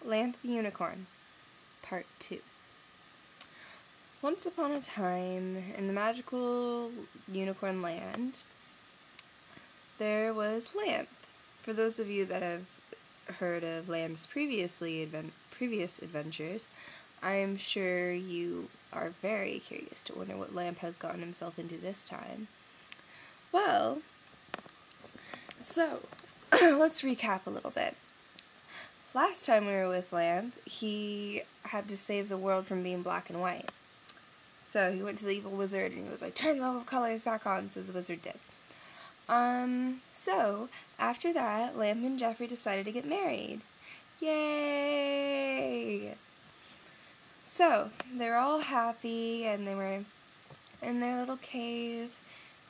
Lamp the Unicorn, Part 2. Once upon a time, in the magical unicorn land, there was Lamp. For those of you that have heard of Lamp's previous adventures, I'm sure you are very curious to wonder what Lamp has gotten himself into this time. Well, so, let's recap a little bit. Last time we were with Lamp, he had to save the world from being black and white. So he went to the evil wizard and he was like, turn the colors back on, so the wizard did. So, after that, Lamp and Jeffrey decided to get married. Yay! So, they were all happy and they were in their little cave,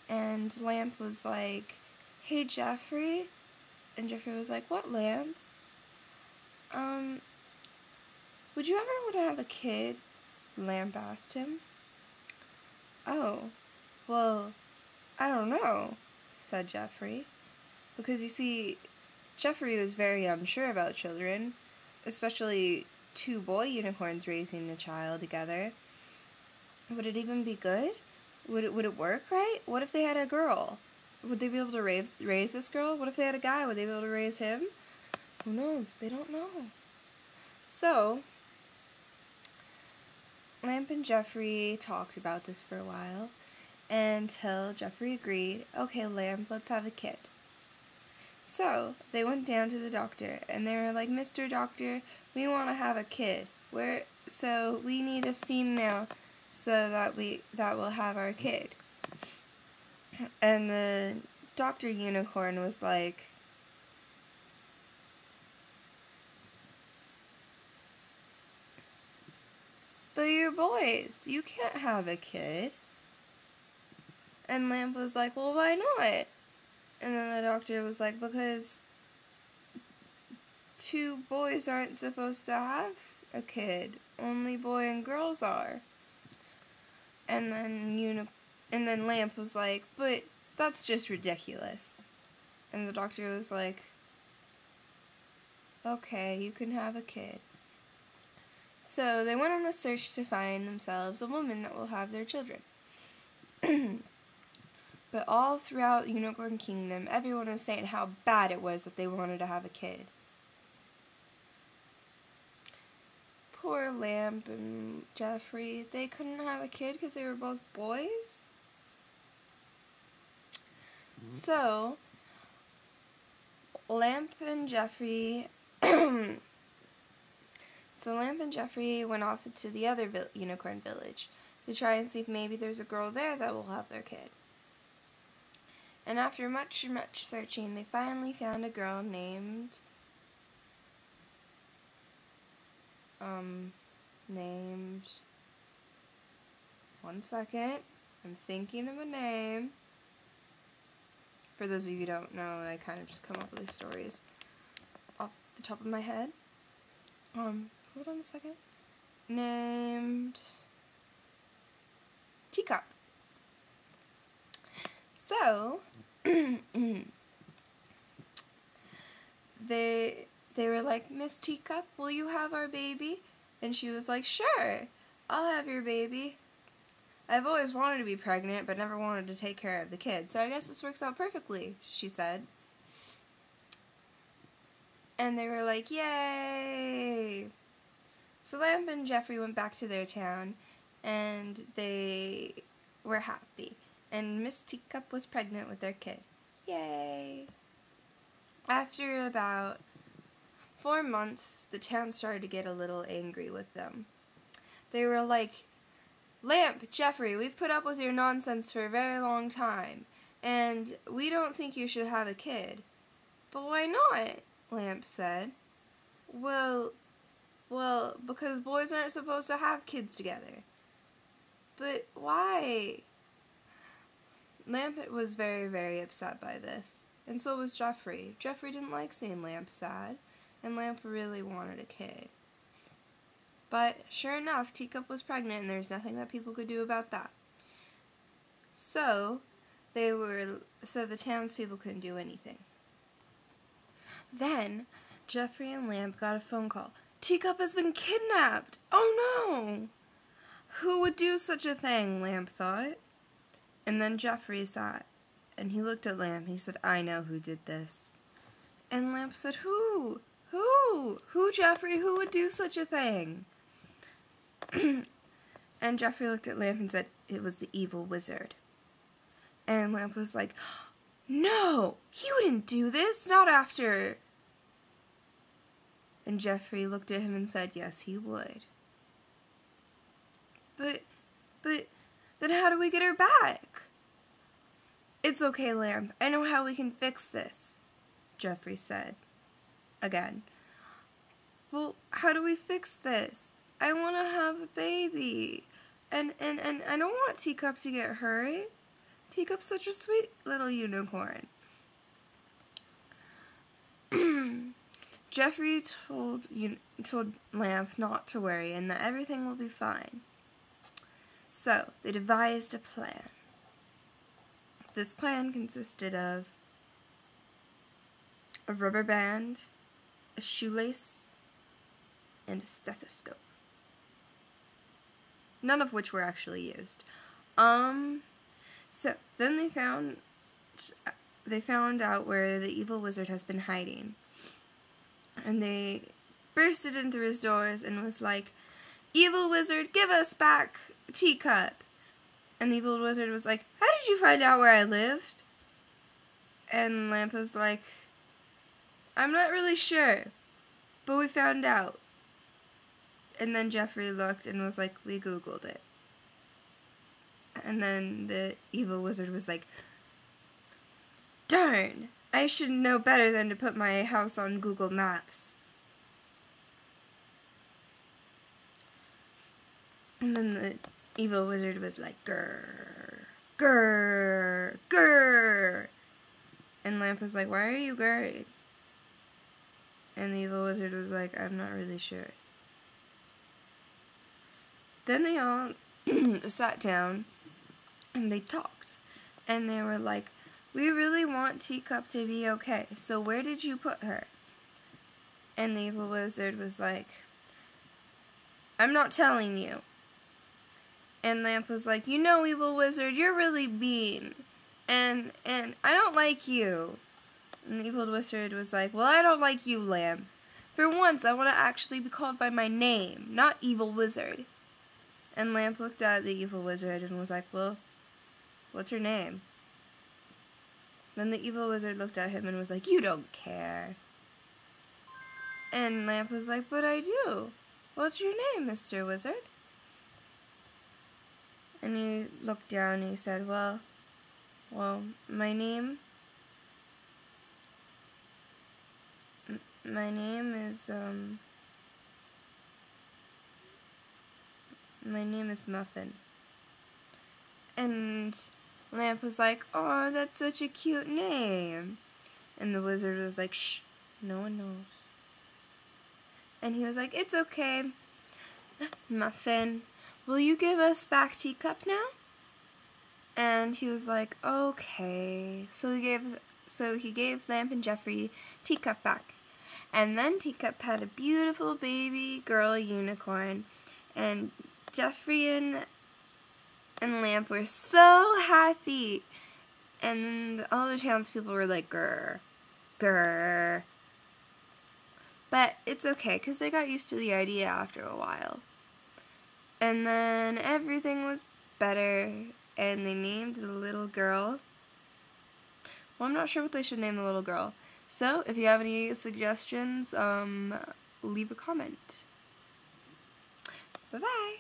and Lamp was like, hey Jeffrey, and Jeffrey was like, what, Lamp? Would you ever want to have a kid? Lamp asked him. Oh, well, I don't know, said Jeffrey. Because you see, Jeffrey was very unsure about children, especially two boy unicorns raising a child together. Would it even be good? Would it work right? What if they had a girl? Would they be able to raise this girl? What if they had a guy? Would they be able to raise him? Who knows? They don't know. So, Lamp and Jeffrey talked about this for a while, until Jeffrey agreed, okay, Lamp, let's have a kid. So, they went down to the doctor, and they were like, Mr. Doctor, we want to have a kid. So we need a female so that will have our kid. And the Dr. Unicorn was like, but you're boys, you can't have a kid. And Lamp was like, well, why not? And then the doctor was like, because two boys aren't supposed to have a kid. Only boy and girls are. And then Lamp was like, but that's just ridiculous. And the doctor was like, okay, you can have a kid. So they went on a search to find themselves a woman that will have their children. But all throughout Unicorn Kingdom, everyone was saying how bad it was that they wanted to have a kid. Poor Lamp and Jeffrey, they couldn't have a kid because they were both boys. So, Lamp and Jeffrey went off to the other unicorn village to try and see if maybe there's a girl there that will have their kid. And after much searching, they finally found a girl named one second, I'm thinking of a name. For those of you who don't know, I kind of just come up with these stories off the top of my head. Hold on a second. Named Teacup. So, they were like, Miss Teacup, will you have our baby? And she was like, sure, I'll have your baby. I've always wanted to be pregnant, but never wanted to take care of the kid, so I guess this works out perfectly, she said. And they were like, yay! So Lamp and Jeffrey went back to their town, and they were happy. And Miss Teacup was pregnant with their kid. Yay! After about 4 months, the town started to get a little angry with them. They were like, Lamp, Jeffrey, we've put up with your nonsense for a very long time, and we don't think you should have a kid. But why not? Lamp said. Well, because boys aren't supposed to have kids together. But why? Lamp was very, very upset by this, and so was Jeffrey. Jeffrey didn't like seeing Lamp sad, and Lamp really wanted a kid. But sure enough, Teacup was pregnant, and there's nothing that people could do about that. So the townspeople couldn't do anything. Then Jeffrey and Lamp got a phone call. Teacup has been kidnapped! Oh no! Who would do such a thing, Lamp thought. And then Geoffrey sat, and he looked at Lamp. He said, I know who did this. And Lamp said, Who? Who? Who, Geoffrey? Who would do such a thing? And Geoffrey looked at Lamp and said, it was the evil wizard. And Lamp was like, no, he wouldn't do this, not after. And Geoffrey looked at him and said, yes, he would. But, then how do we get her back? It's okay, Lamp. I know how we can fix this, Geoffrey said. Again. Well, how do we fix this? I want to have a baby. And I don't want Teacup to get hurt. Teacup's such a sweet little unicorn. Geoffrey told Lamp not to worry and that everything will be fine. So, they devised a plan. This plan consisted of a rubber band, a shoelace, and a stethoscope. None of which were actually used. So, then they found out where the evil wizard has been hiding. And they bursted in through his doors and was like, Evil wizard, give us back Teacup. And the evil wizard was like, how did you find out where I lived? And Lamp was like, I'm not really sure, but we found out. And then Geoffrey looked and was like, we Googled it. And then the evil wizard was like, darn, I should know better than to put my house on Google Maps. And then the evil wizard was like, grrr, grrr, grrr. And Lamp was like, why are you grrring? And the evil wizard was like, I'm not really sure. Then they all sat down and they talked. And they were like, we really want Teacup to be okay, so where did you put her? And the evil wizard was like, I'm not telling you. And Lamp was like, you know, evil wizard, you're really mean. And I don't like you. And the evil wizard was like, well, I don't like you, Lamp. For once, I want to actually be called by my name, not evil wizard. And Lamp looked at the evil wizard and was like, well, what's her name? Then the evil wizard looked at him and was like, you don't care. And Lamp was like, but I do. What's your name, Mr. Wizard? And he looked down and he said, well, my name is Muffin. And Lamp was like, oh, that's such a cute name. And the wizard was like, shh, no one knows. And he was like, it's okay, Muffin. Will you give us back Teacup now? And he was like, okay. So he gave Lamp and Geoffrey Teacup back. And then Teacup had a beautiful baby girl unicorn. And Geoffrey and Lamp were so happy. And all the townspeople were like, grrr, grrr. But it's okay, because they got used to the idea after a while. And then everything was better, and they named the little girl. Well, I'm not sure what they should name the little girl. So, if you have any suggestions, leave a comment. Bye-bye!